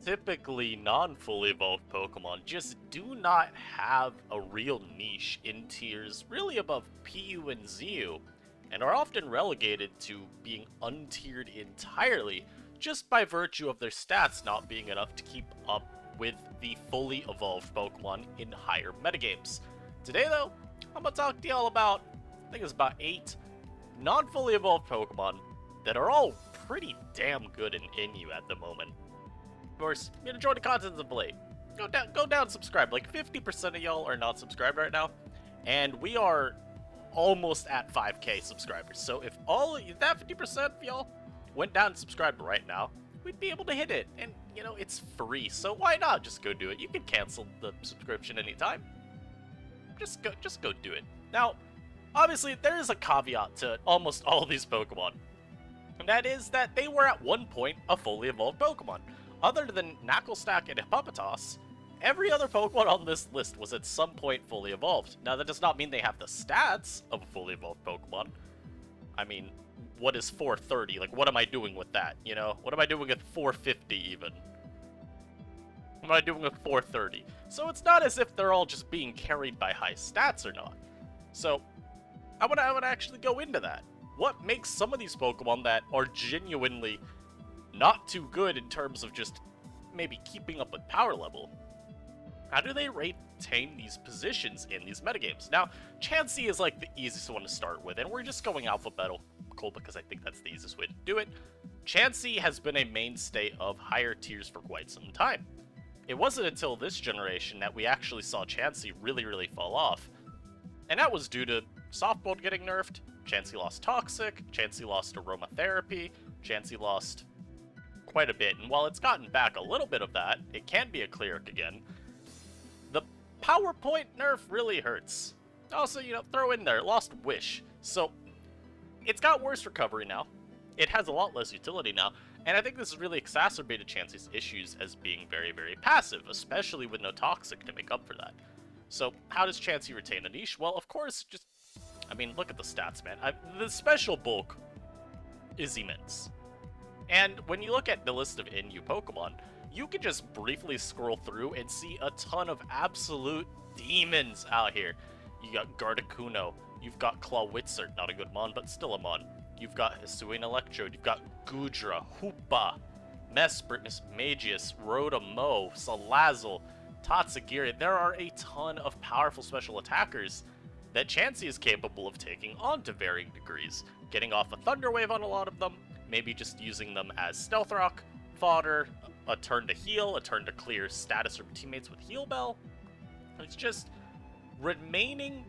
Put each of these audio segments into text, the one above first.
typically non-fully evolved Pokemon just do not have a real niche in tiers really above PU and ZU, and are often relegated to being untiered entirely just by virtue of their stats not being enough to keep up with the fully evolved Pokemon in higher metagames. Today though, I'm gonna talk to y'all about, I think it's about 8 non-fully evolved Pokemon that are all pretty damn good in NU at the moment. Of course, enjoy the content of late. Go down, subscribe. Like 50% of y'all are not subscribed right now, and we are almost at 5k subscribers. So if that 50% of y'all went down and subscribed right now, we'd be able to hit it. And you know, it's free, so why not just go do it? You can cancel the subscription anytime. Just go do it. Now, obviously, there is a caveat to almost all of these Pokemon, and that is that they were at one point a fully evolved Pokemon. Other than Knacklestack and Hippopotas, every other Pokemon on this list was at some point fully evolved. Now, that does not mean they have the stats of a fully evolved Pokemon. I mean, what is 430? Like, what am I doing with that, you know? What am I doing at 450 even? What am I doing with 430? So it's not as if they're all just being carried by high stats or not. So, I would actually go into that. What makes some of these Pokemon that are genuinely not too good in terms of just maybe keeping up with power level? How do they retain these positions in these metagames? Now, Chansey is like the easiest one to start with, and we're just going alphabetical because I think that's the easiest way to do it. Chansey has been a mainstay of higher tiers for quite some time. It wasn't until this generation that we actually saw Chansey really fall off, and that was due to Softbolt getting nerfed, Chansey lost Toxic, Chansey lost Aromatherapy, Chansey lost quite a bit, and while it's gotten back a little bit of that, it can be a cleric again. The PowerPoint nerf really hurts. Also, you know, throw in there, it lost Wish, so it's got worse recovery now. It has a lot less utility now, and I think this has really exacerbated Chansey's issues as being very passive, especially with no Toxic to make up for that. So, how does Chansey retain a niche? Well, of course, I mean, look at the stats, man. The special bulk is immense. And when you look at the list of NU Pokemon, you can just briefly scroll through and see a ton of absolute demons out here. You got Gardecuno, you've got Clawitzer, not a good mon, but still a mon. You've got Hisuian Electrode, you've got Goodra, Hoopa, Mesprit, Magius, Rotom-Mow, Salazzle, Tatsugiri. There are a ton of powerful special attackers that Chansey is capable of taking on to varying degrees, getting off a Thunder Wave on a lot of them, maybe just using them as Stealth Rock, fodder, a turn to heal, a turn to clear status from teammates with Heal Bell. It's just remaining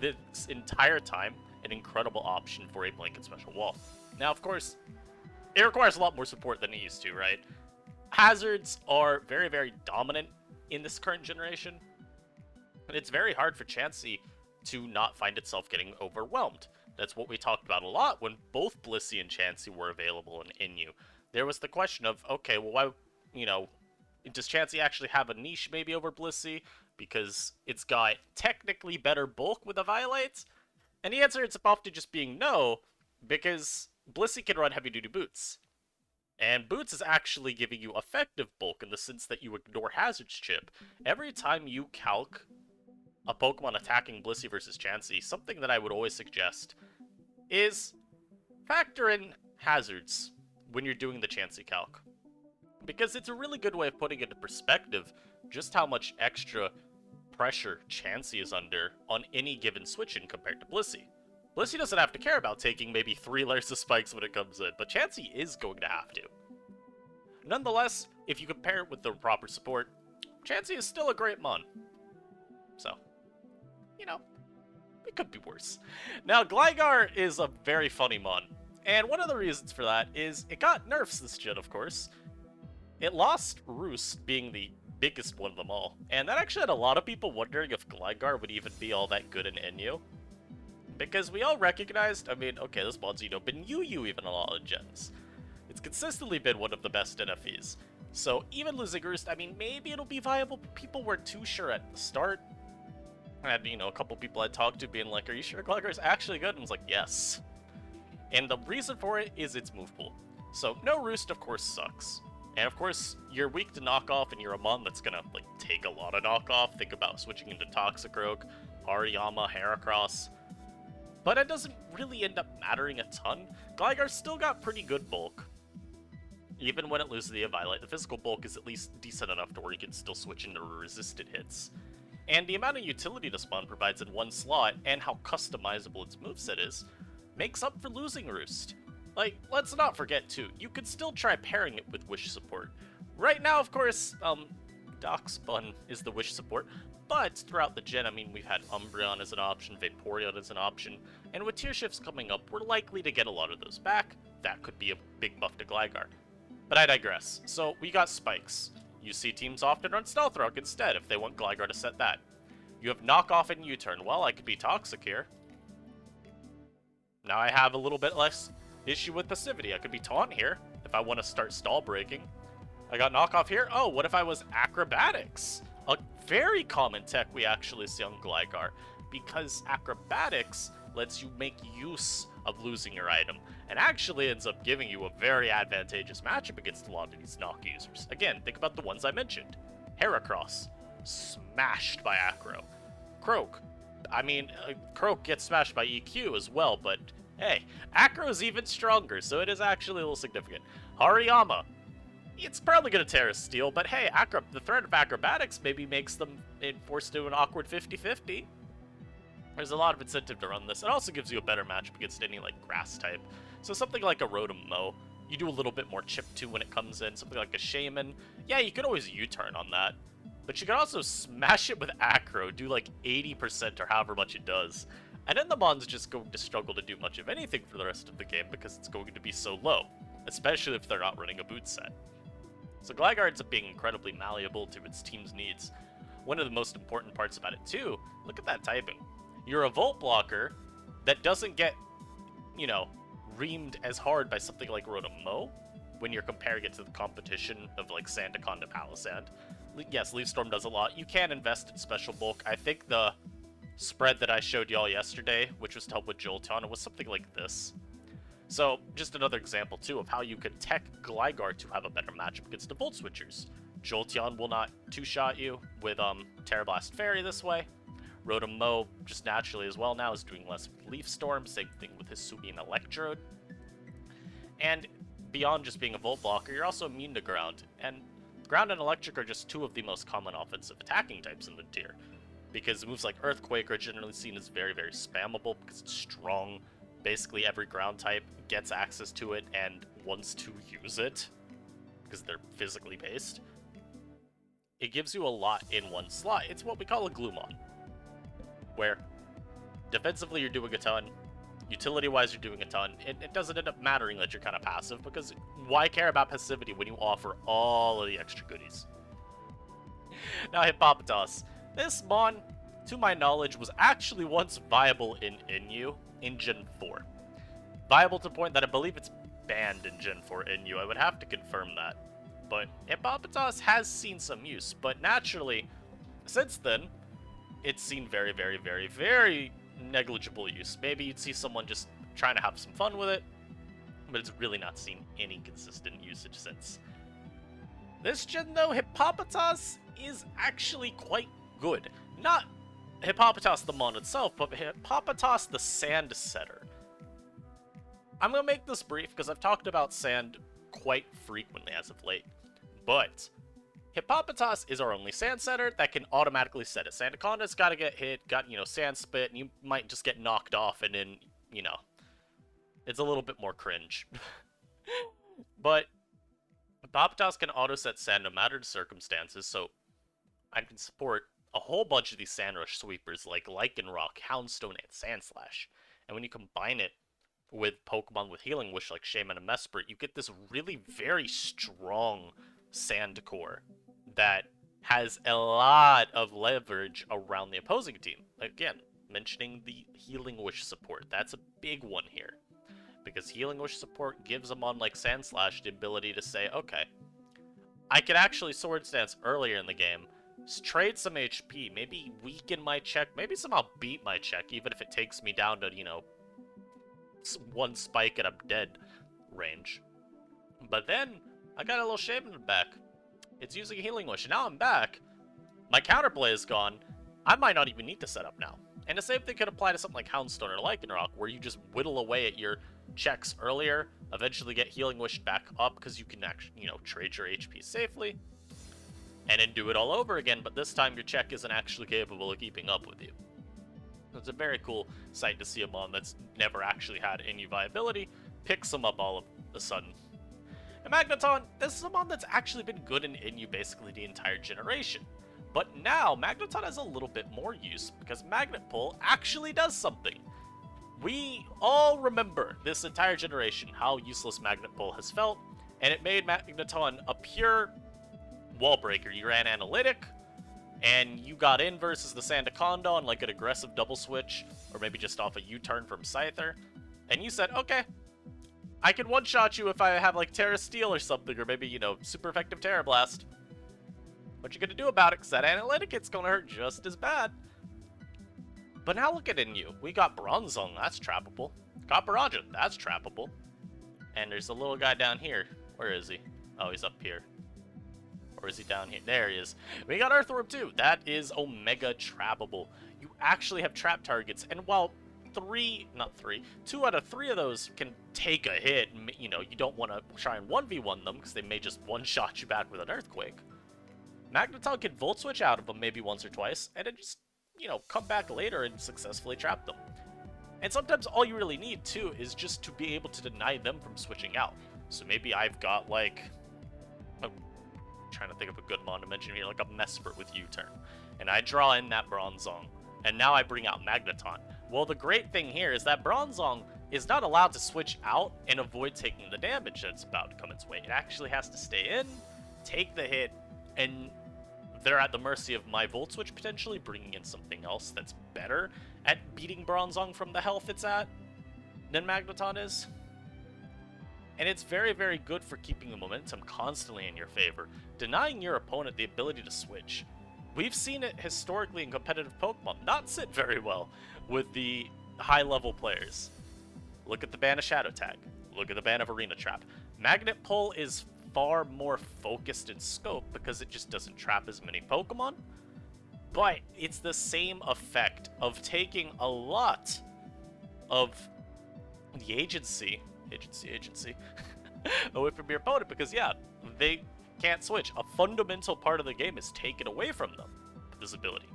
this entire time an incredible option for a Blanket Special Wall. Now, of course, it requires a lot more support than it used to, right? Hazards are very dominant in this current generation, and it's very hard for Chansey to not find itself getting overwhelmed. That's what we talked about a lot when both Blissey and Chansey were available in NU. There was the question of, okay, well, why, you know, does Chansey actually have a niche maybe over Blissey because it's got technically better bulk with the Violates? And the answer is often just being no, because Blissey can run heavy-duty boots. And boots is actually giving you effective bulk in the sense that you ignore Hazard's chip. Every time you calc a Pokemon attacking Blissey versus Chansey, something that I would always suggest is factor in Hazards when you're doing the Chansey calc. Because it's a really good way of putting into perspective just how much extra pressure Chansey is under on any given switch-in compared to Blissey. Blissey doesn't have to care about taking maybe 3 layers of spikes when it comes in, but Chansey is going to have to. Nonetheless, if you compare it with the proper support, Chansey is still a great mon. So, you know, it could be worse. Now, Gligar is a very funny mon, and one of the reasons for that is it got nerfs this gen, of course. It lost Roost, being the biggest one of them all, and that actually had a lot of people wondering if Gligar would even be all that good in NU. Because we all recognized, I mean, okay, this mon's, you know, been UU even a lot of gens. It's consistently been one of the best NFEs. So even losing Roost, I mean, maybe it'll be viable, but people weren't too sure at the start. I had, you know, a couple people I talked to being like, are you sure Gligar's actually good? And I was like, yes. And the reason for it is its move pool. So no Roost, of course, sucks. And of course, you're weak to knockoff and you're a mon that's gonna, like, take a lot of knockoff. Think about switching into Toxicroak, Hariyama, Heracross. But it doesn't really end up mattering a ton. Gligar's still got pretty good bulk. Even when it loses the Violet, the physical bulk is at least decent enough to where you can still switch into resisted hits. And the amount of utility the spawn provides in one slot, and how customizable its moveset is, makes up for losing Roost. Like, let's not forget too, you could still try pairing it with Wish support. Right now, of course, Darkspun is the Wish support, but throughout the gen, I mean, we've had Umbreon as an option, Vaporeon as an option, and with tier shifts coming up, we're likely to get a lot of those back. That could be a big buff to Gligar. But I digress. So, we got Spikes. You see teams often run Stealth Rock instead if they want Gligar to set that. You have Knockoff and U-Turn. Well, I could be Toxic here. Now I have a little bit less issue with Passivity. I could be Taunt here if I want to start Stall Breaking. I got Knockoff here. Oh, what if I was Acrobatics? A very common tech we actually see on Gligar, because Acrobatics lets you make use of losing your item, and actually ends up giving you a very advantageous matchup against a lot of these knock users. Again, think about the ones I mentioned. Heracross, smashed by Acro. Croak, I mean, Croak gets smashed by EQ as well, but hey, Acro's even stronger, so it is actually a little significant. Hariyama, it's probably going to tear a Steel, but hey, the threat of Acrobatics maybe makes them forced to an awkward 50-50. There's a lot of incentive to run this. It also gives you a better matchup against any, like, grass type. So something like a Rotom Mow, you do a little bit more chip to when it comes in. Something like a Shaman, yeah, you could always U-turn on that. But you can also smash it with Acro, do like 80% or however much it does. And then the Mon's just going to struggle to do much of anything for the rest of the game because it's going to be so low. Especially if they're not running a boot set. So Gligar ends up being incredibly malleable to its team's needs. One of the most important parts about it too, look at that typing. You're a Volt Blocker that doesn't get, you know, reamed as hard by something like Rotom Mow when you're comparing it to the competition of like Sandaconda Palisand. Yes, Leaf Storm does a lot. You can invest in Special Bulk. I think the spread that I showed y'all yesterday, which was to help with Jolteon, it was something like this. So, just another example too of how you could tech Gligar to have a better matchup against the Volt Switchers. Jolteon will not two-shot you with Terra Blast Fairy this way. Rotom Mow, just naturally as well now, is doing less with Leaf Storm, same thing with Hisuian Electrode. And beyond just being a Volt Blocker, you're also immune to Ground, and Ground and Electric are just two of the most common offensive attacking types in the tier, because moves like Earthquake are generally seen as very, very spammable because it's strong. Basically every ground type gets access to it and wants to use it, because they're physically based. It gives you a lot in one slot. It's what we call a Gloomon, where defensively you're doing a ton, utility-wise you're doing a ton. It doesn't end up mattering that you're kind of passive, because why care about passivity when you offer all of the extra goodies? Now Hippopotas. This Mon, to my knowledge, was actually once viable in NU in Gen 4. Viable to the point that I believe it's banned in Gen 4 NU. I would have to confirm that. But Hippopotas has seen some use, but naturally, since then, it's seen very, very, very, very negligible use. Maybe you'd see someone just trying to have some fun with it, but it's really not seen any consistent usage since. This gen, though, Hippopotas is actually quite good. Not Hippopotas the Mon itself, but Hippopotas the Sand Setter. I'm going to make this brief because I've talked about Sand quite frequently as of late, but Hippopotas is our only Sand Setter that can automatically set it. Sandaconda's got to get hit, Sand Spit, and you might just get knocked off, and then, it's a little bit more cringe. But Hippopotas can auto-set Sand no matter the circumstances, so I can support a whole bunch of these Sand Rush sweepers like Lycanroc, Houndstone, and Sandslash. And when you combine it with Pokemon with Healing Wish like Shaman and Mesprit, you get this really very strong Sand core that has a lot of leverage around the opposing team. Again, mentioning the Healing Wish support, that's a big one here. Because Healing Wish support gives a Mon like Sandslash the ability to say, okay, I could actually Sword Stance earlier in the game, trade some HP, maybe weaken my check, maybe somehow beat my check, even if it takes me down to, one spike and I'm dead range. But then I got a little shave in the back. It's using Healing Wish, and now I'm back. My counterplay is gone. I might not even need to set up now. And the same thing could apply to something like Houndstone or Lycanroc, where you just whittle away at your checks earlier, eventually get Healing Wish back up because you can actually, trade your HP safely, and then do it all over again, but this time your check isn't actually capable of keeping up with you. So it's a very cool sight to see a mon that's never actually had NU viability picks them up all of a sudden. And Magneton, this is a mon that's actually been good in NU basically the entire generation. But now, Magneton has a little bit more use, because Magnet Pull actually does something. We all remember this entire generation how useless Magnet Pull has felt, and it made Magneton a pure wall breaker. You ran Analytic, and you got in versus the Sandaconda on like an aggressive double switch, or maybe just off a U-turn from Scyther, and you said, okay, I can one-shot you if I have like Terra Steel or something, or maybe, super effective Terra Blast. What you gonna do about it? Because that Analytic hit's gonna hurt just as bad. But now look at NU. We got Bronzong, that's trappable. Copperajah, that's trappable. And there's a little guy down here. Where is he? Oh, he's up here. Or is he down here? There he is. We got Earthworm too. That is Omega trappable. You actually have trap targets, and while two out of three of those can take a hit, you don't want to try and 1v1 them because they may just one-shot you back with an Earthquake. Magneton can Volt Switch out of them maybe once or twice, and then just, come back later and successfully trap them. And sometimes all you really need, too, is just to be able to deny them from switching out. So maybe I've got, like, I'm trying to think of a good mon to mention here, like a Mesprit with U-turn. And I draw in that Bronzong, and now I bring out Magneton. Well, the great thing here is that Bronzong is not allowed to switch out and avoid taking the damage that's about to come its way. It actually has to stay in, take the hit, and they're at the mercy of my Volt Switch potentially bringing in something else that's better at beating Bronzong from the health it's at than Magneton is. And it's very, very good for keeping the momentum constantly in your favor, denying your opponent the ability to switch. We've seen it historically in competitive Pokemon not sit very well with the high-level players. Look at the ban of Shadow Tag. Look at the ban of Arena Trap. Magnet Pull is far more focused in scope because it just doesn't trap as many Pokemon, but it's the same effect of taking a lot of the agency away from your opponent, because yeah, they can't switch. A fundamental part of the game is taken away from them with this ability.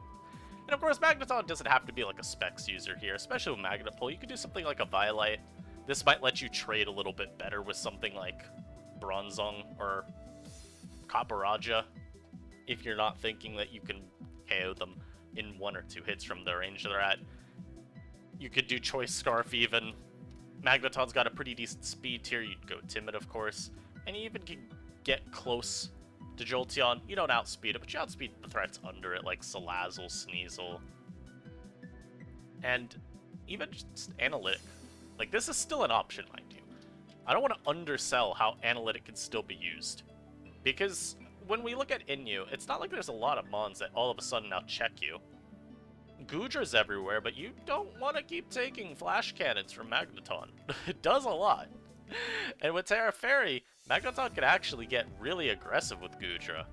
And of course, Magneton doesn't have to be like a Specs user here, especially with Magnet Pull. You could do something like a Violite. This might let you trade a little bit better with something like Bronzong or Copperajah if you're not thinking that you can KO them in 1 or 2 hits from the range they're at. You could do Choice Scarf even. Magneton's got a pretty decent speed tier. You'd go Timid, of course. And you even can get close to Jolteon. You don't outspeed it, but you outspeed the threats under it, like Salazzle, Sneasel. And even just Analytic. Like, this is still an option, mind you. I don't want to undersell how Analytic can still be used. Because when we look at NU, it's not like there's a lot of mons that all of a sudden now check you. Goodra's everywhere, but you don't want to keep taking Flash Cannons from Magneton. It does a lot. And with Terra Fairy, Magneton can actually get really aggressive with Goodra.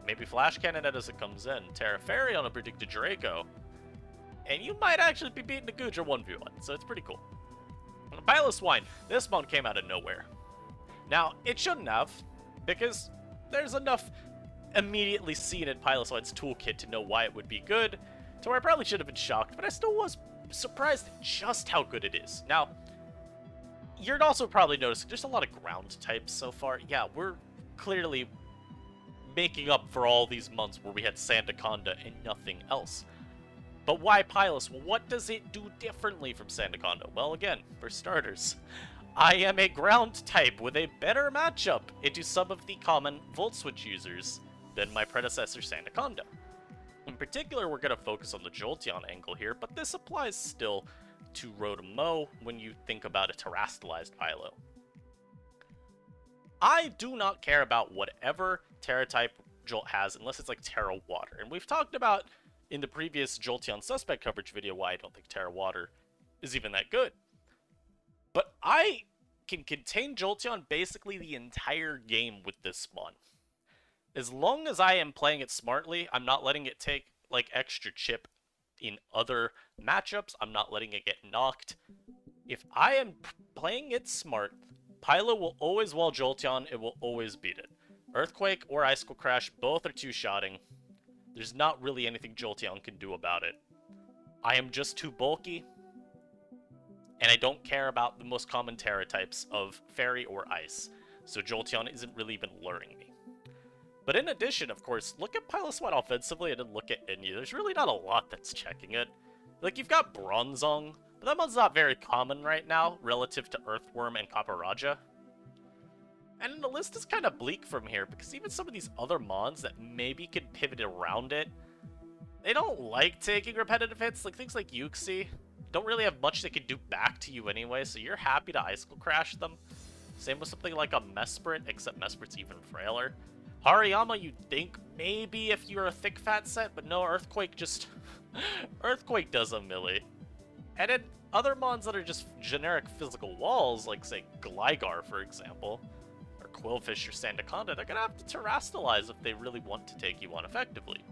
Maybe Flash Cannon it as it comes in, Terra Fairy on a predicted Draco, and you might actually be beating the Goodra 1v1, so it's pretty cool. Pilus Wine, this mon came out of nowhere. Now, it shouldn't have, because there's enough immediately seen in Pilus Wine's toolkit to know why it would be good, to where I probably should have been shocked, but I still was surprised at just how good it is. Now, you're also probably noticing there's a lot of ground types so far. Yeah, we're clearly making up for all these months where we had Sandaconda and nothing else. But why Pilus? Well, what does it do differently from Sandaconda? Well, again, for starters, I am a ground type with a better matchup into some of the common Volt Switch users than my predecessor Sandaconda. In particular, we're going to focus on the Jolteon angle here, but this applies still to Rotom-Mow when you think about a terastallized Pilo. I do not care about whatever Terra-type Jolt has unless it's like Terra Water, and we've talked about in the previous Jolteon Suspect coverage video why I don't think Terra Water is even that good. But I can contain Jolteon basically the entire game with this Mon. As long as I am playing it smartly, I'm not letting it take like extra chip in other matchups. I'm not letting it get knocked. If I am playing it smart, Pylo will always wall Jolteon. It will always beat it. Earthquake or Icicle Crash, both are two-shotting. There's not really anything Jolteon can do about it. I am just too bulky, and I don't care about the most common Terra types of Fairy or Ice, so Jolteon isn't really even luring me. But in addition, of course, look at Pilus offensively and then look at NU. There's really not a lot that's checking it. Like, you've got Bronzong, but that one's not very common right now relative to Earthworm and Caparaja. And the list is kind of bleak from here, because even some of these other Mons that maybe could pivot around it, they don't like taking repetitive hits. Like, things like Uxie don't really have much they can do back to you anyway, so you're happy to Icicle Crash them. Same with something like a Mesprit, except Mesprit's even frailer. Hariyama, you'd think maybe if you're a thick fat set, but no, Earthquake just... Earthquake does a milli. And then other Mons that are just generic physical walls, like, say, Gligar, for example, or Quillfish or Sandaconda, they're gonna have to terrastalize if they really want to take you on effectively.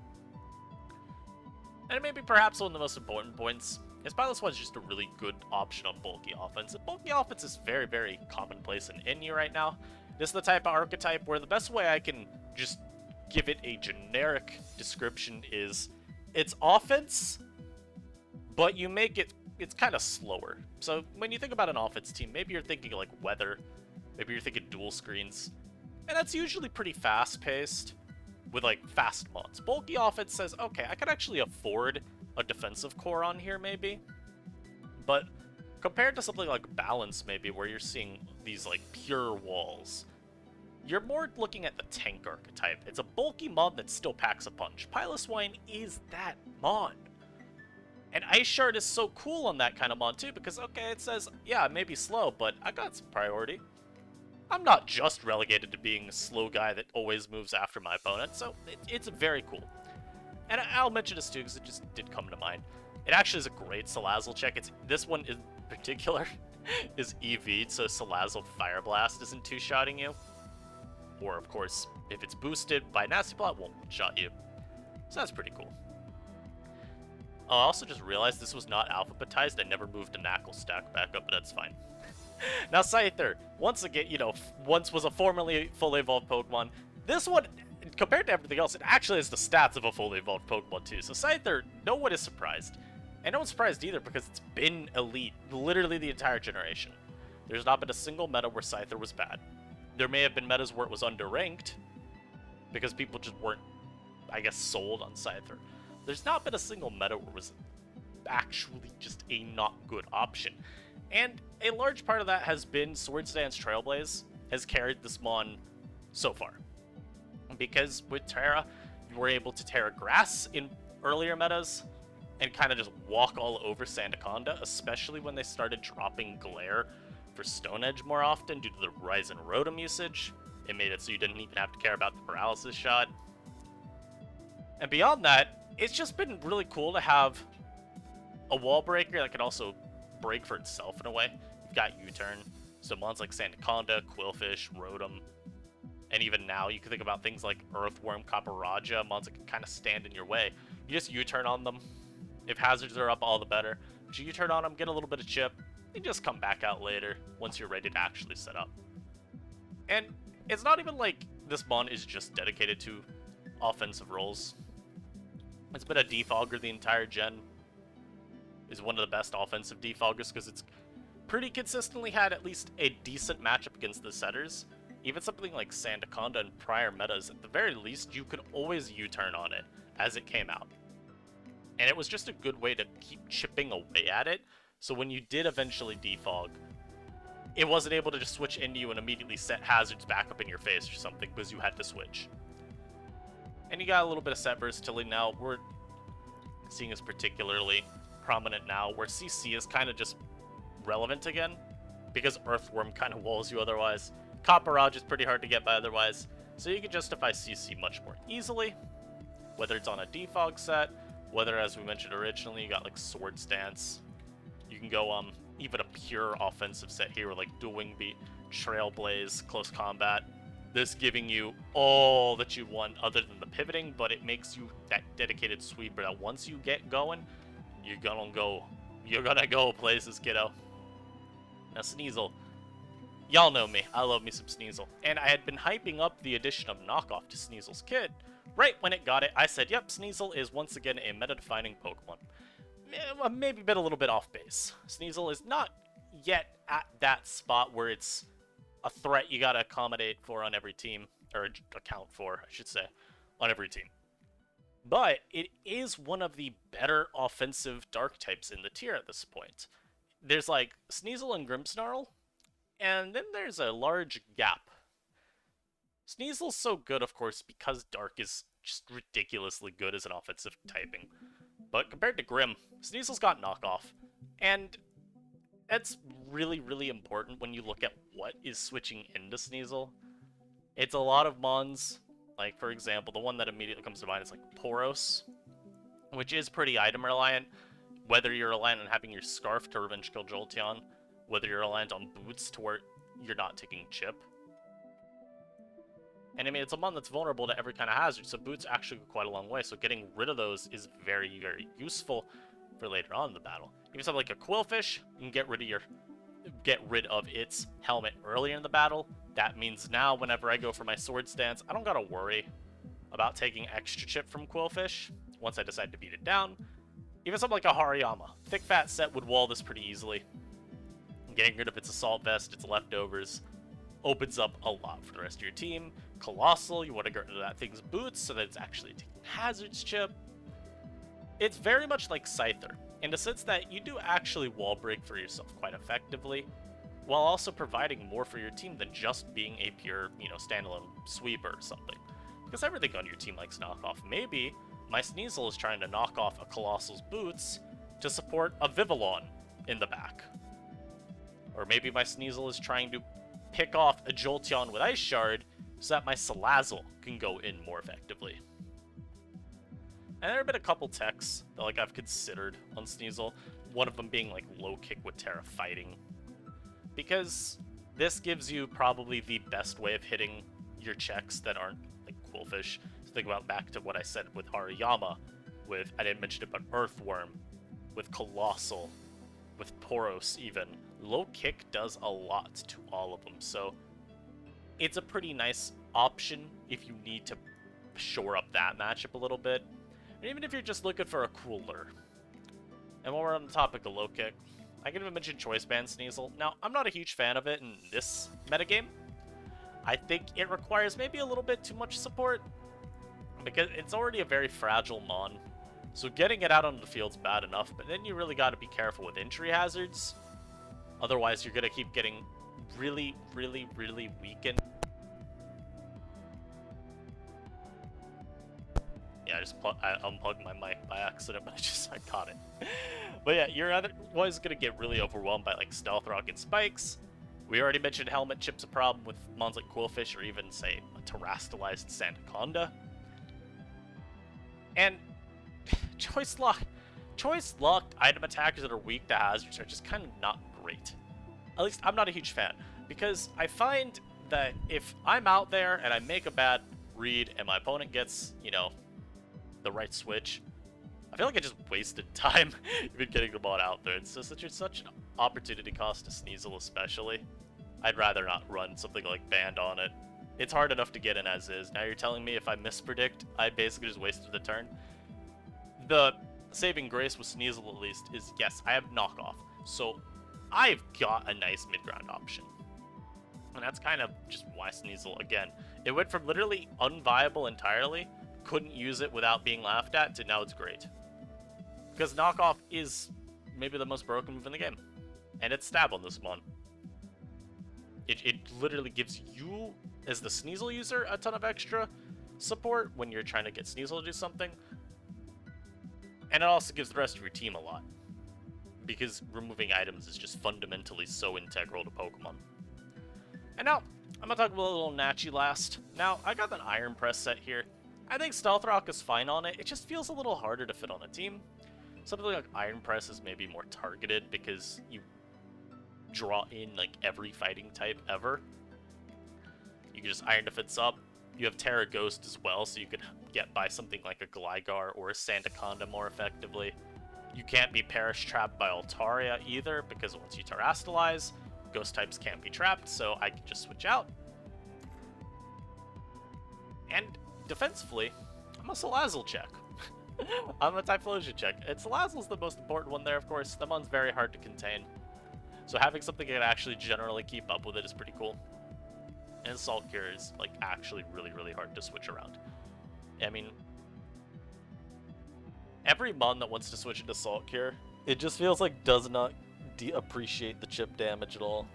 And maybe perhaps one of the most important points is Pilus was just a really good option on bulky offense. And bulky offense is very, very commonplace in NU right now. This is the type of archetype where the best way I can just give it a generic description is it's offense, but you make it's kind of slower. So when you think about an offense team, maybe you're thinking like weather, maybe you're thinking dual screens, and that's usually pretty fast-paced with like fast mods. Bulky offense says, okay, I can actually afford a defensive core on here maybe, but compared to something like balance maybe where you're seeing these like pure walls, you're more looking at the tank archetype. It's a bulky mod that still packs a punch. Piloswine is that mod. And Ice Shard is so cool on that kind of mod too, because okay, it says, yeah, it may be slow, but I got some priority. I'm not just relegated to being a slow guy that always moves after my opponent, so it's very cool. And I'll mention this too, because it just did come to mind. It actually is a great Salazzle check. This one in particular is EV'd, so Salazzle Fire Blast isn't two-shotting you. Or, of course, if it's boosted by Nasty Plot, won't shot you. So that's pretty cool. I also just realized this was not alphabetized. I never moved a Knuckle stack back up, but that's fine. Now, Scyther, once again, you know, once was a formerly fully evolved Pokemon. This one, compared to everything else, it actually has the stats of a fully evolved Pokemon too. So Scyther, no one is surprised. And no one's surprised either, because it's been elite literally the entire generation. There's not been a single meta where Scyther was bad. There may have been metas where it was underranked, because people just weren't, I guess, sold on Scyther. There's not been a single meta where it was actually just a not good option. And a large part of that has been Swords Dance Trailblaze has carried this Mon so far. Because with Terra, you were able to Terra Grass in earlier metas and kind of just walk all over Sandaconda, especially when they started dropping Glar for Stone Edge more often due to the rise in Rotom usage. It made it so you didn't even have to care about the paralysis shot. And beyond that, it's just been really cool to have a wall breaker that can also break for itself in a way. You've got U-turn, so mons like Sandaconda, Quillfish, Rotom, and even now you can think about things like Earthworm, Caparaja, mons that can kind of stand in your way. You just U-turn on them. If hazards are up, all the better. But you U-turn on them, get a little bit of chip, and just come back out later once you're ready to actually set up. And it's not even like this mon is just dedicated to offensive roles. It's been a defogger the entire gen. Is one of the best offensive defoggers because it's pretty consistently had at least a decent matchup against the setters. Even something like Sandaconda in prior metas, at the very least, you could always U-turn on it as it came out. And it was just a good way to keep chipping away at it, so when you did eventually defog, it wasn't able to just switch into you and immediately set hazards back up in your face or something because you had to switch. And you got a little bit of set versatility now. We're seeing this particularly prominent now, where CC is kind of just relevant again, because Earthworm kind of walls you otherwise. Copperage is pretty hard to get by otherwise, so you can justify CC much more easily, whether it's on a defog set, whether, as we mentioned originally, you got like Sword Stance. You can go even a pure offensive set here, like Dual Wing Beat, Trailblaze, Close Combat. This giving you all that you want other than the pivoting, but it makes you that dedicated sweeper that once you get going, you're gonna go. You're gonna go places, kiddo. Now, Sneasel. Y'all know me. I love me some Sneasel. And I had been hyping up the addition of Knockoff to Sneasel's kit. Right when it got it, I said, yep, Sneasel is once again a meta-defining Pokemon. Maybe been a little bit off base. Sneasel is not yet at that spot where it's a threat you gotta accommodate for on every team, or account for, I should say, on every team. But it is one of the better offensive dark types in the tier at this point. There's like Sneasel and Grimmsnarl, and then there's a large gap. Sneasel's so good, of course, because dark is just ridiculously good as an offensive typing. But compared to Grim, Sneasel's got knockoff, and that's really, really important when you look at what is switching into Sneasel. It's a lot of mons, like, for example, the one that immediately comes to mind is, like, Poros, which is pretty item-reliant, whether you're reliant on having your Scarf to revenge kill Jolteon, whether you're reliant on Boots to where you're not taking Chip. And I mean, it's a mon that's vulnerable to every kind of hazard, so Boots actually go quite a long way, so getting rid of those is very, very useful for later on in the battle. Even something like a Quillfish, you can get rid of its helmet earlier in the battle. That means now, whenever I go for my sword stance, I don't gotta worry about taking extra chip from Quillfish once I decide to beat it down. Even something like a Hariyama. Thick Fat Set would wall this pretty easily. Getting rid of its Assault Vest, its leftovers, opens up a lot for the rest of your team. Colossal, you want to get rid of that thing's boots so that it's actually taking hazards chip. It's very much like Scyther, in the sense that you do actually wall break for yourself quite effectively, while also providing more for your team than just being a pure, standalone sweeper or something. Because everything on your team likes knockoff. Maybe my Sneasel is trying to knock off a Colossal's boots to support a Vivillon in the back. Or maybe my Sneasel is trying to pick off a Jolteon with Ice Shard so that my Salazzle can go in more effectively. And there have been a couple techs that I've considered on Sneasel, one of them being low kick with Terra Fighting. Because this gives you probably the best way of hitting your checks that aren't Quillfish. So think about back to what I said with Hariyama, I didn't mention it, but Earthworm, with Colossal, with Poros even. Low kick does a lot to all of them, so it's a pretty nice option if you need to shore up that matchup a little bit. And even if you're just looking for a cool lure. And while we're on the topic of low kick, I can even mention Choice Band Sneasel. Now, I'm not a huge fan of it in this metagame. I think it requires maybe a little bit too much support, because it's already a very fragile mon. So getting it out on the field's bad enough, but then you really got to be careful with entry hazards. Otherwise, you're going to keep getting really, really, really weakened. Yeah, I unplugged my mic by accident, but I caught it. But yeah, you're otherwise going to get really overwhelmed by Stealth Rock and Spikes. We already mentioned Helmet Chip's a problem with mons like Quillfish or even, say, a Terrastalized Sandaconda. And choice-locked item attackers that are weak to hazards are just kind of not great. At least I'm not a huge fan, because I find that if I'm out there and I make a bad read and my opponent gets, the right switch, I feel like I just wasted time even getting the mod out there. It's just such an opportunity cost to Sneasel especially. I'd rather not run something like Band on it. It's hard enough to get in as is. Now you're telling me if I mispredict, I basically just wasted the turn. The saving grace with Sneasel at least is, yes, I have knockoff. So I've got a nice mid-ground option. And that's kind of just why Sneasel, again, it went from literally unviable entirely, couldn't use it without being laughed at, to now it's great. Because knockoff is maybe the most broken move in the game. And it's stab on this mon. It literally gives you, as the Sneasel user, a ton of extra support when you're trying to get Sneasel to do something. And it also gives the rest of your team a lot. Because removing items is just fundamentally so integral to Pokemon. And now, I'm going to talk about a little Nachi last. Now, I got an Iron Press set here. I think Stealth Rock is fine on it. It just feels a little harder to fit on a team. Something like Iron Press is maybe more targeted because you draw in like every fighting type ever. You can just Iron Defense up. You have Terra Ghost as well, so you could get by something like a Gligar or a Sandaconda more effectively. You can't be Perish Trapped by Altaria either, because once you Terrastalize, Ghost types can't be trapped, so I can just switch out. And defensively, I'm a Salazzle check. I'm a Typhlosion check. And Salazzle's the most important one there, of course. That one's very hard to contain. So having something that can actually generally keep up with it is pretty cool. And Salt Cure is, like, actually really, really hard to switch around. I mean, every Mon that wants to switch into Salt Cure, it just feels like does not appreciate the chip damage at all.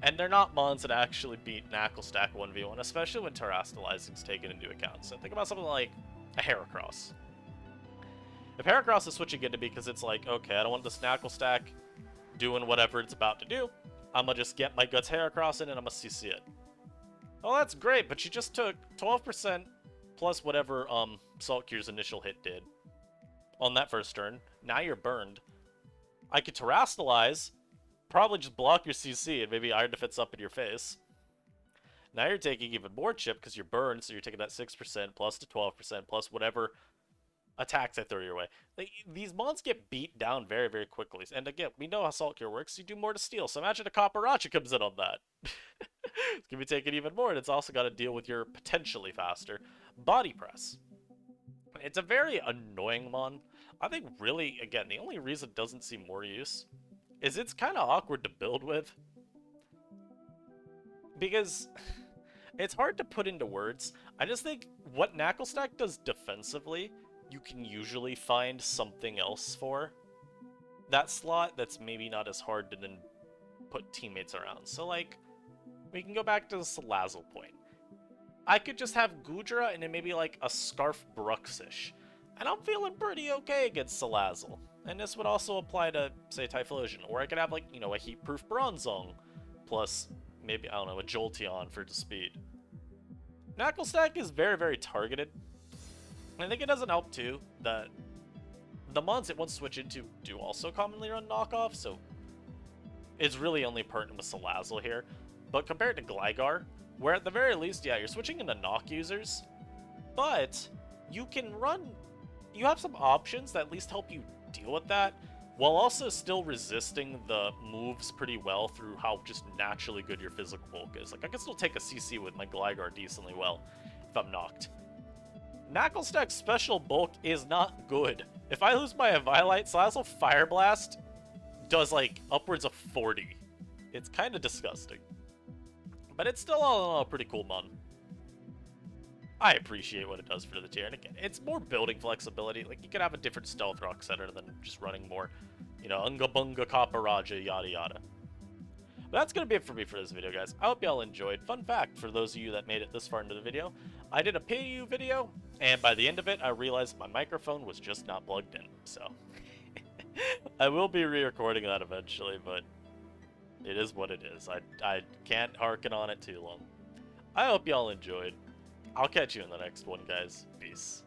And they're not Mons that actually beat Knuckle Stack 1v1, especially when Terrastalizing is taken into account. So think about something like a Heracross. If Heracross is switching into me because it's like, okay, I don't want this Knuckle Stack doing whatever it's about to do, I'm gonna just get my Guts Heracross in and I'm gonna CC it. Oh, that's great, but you just took 12% plus whatever Salt Cure's initial hit did on that first turn. Now you're burned. I could Terrastalize, probably just block your CC and maybe Iron Defense up in your face. Now you're taking even more chip because you're burned, so you're taking that 6% plus to 12% plus whatever attacks I throw your way. These mons get beat down very, very quickly. And again, we know how Salt Cure works. You do more to steal. So imagine a Copperacha comes in on that. It's going to be taking even more, and it's also got to deal with your potentially faster Body Press. It's a very annoying mon. I think really, again, the only reason it doesn't see more use is it's kind of awkward to build with. Because it's hard to put into words. I just think what Knuckle Stack does defensively, you can usually find something else for that slot that's maybe not as hard to then put teammates around. So, like, we can go back to the Salazzle point. I could just have Goodra and then maybe, like, a Scarf Bruxish. And I'm feeling pretty okay against Salazzle. And this would also apply to, say, Typhlosion. Or I could have, like, you know, a Heat-Proof Bronzong plus maybe, I don't know, a Jolteon for the speed. Knuckle Stack is very, very targeted. And I think it doesn't help, too, that the mons it wants to switch into do also commonly run knockoff, so it's really only pertinent with Salazzle here. But compared to Gligar, where at the very least, yeah, you're switching into knock users, but you can run, you have some options that at least help you deal with that, while also still resisting the moves pretty well through how just naturally good your physical bulk is. Like, I can still take a CC with my Gligar decently well if I'm knocked. Knuckle Stack's special bulk is not good. If I lose my Eviolite, Salazzle Fire Blast does like upwards of 40. It's kind of disgusting. But it's still all in all a pretty cool mon. I appreciate what it does for the tier. And again, it's more building flexibility. Like, you could have a different Stealth Rock Center than just running more, you know, Unga Bunga Copperacha, yada yada. But that's going to be it for me for this video, guys. I hope y'all enjoyed. Fun fact, for those of you that made it this far into the video, I did a PU video, and by the end of it, I realized my microphone was just not plugged in. So, I will be re-recording that eventually, but it is what it is. I can't harken on it too long. I hope y'all enjoyed. I'll catch you in the next one, guys. Peace.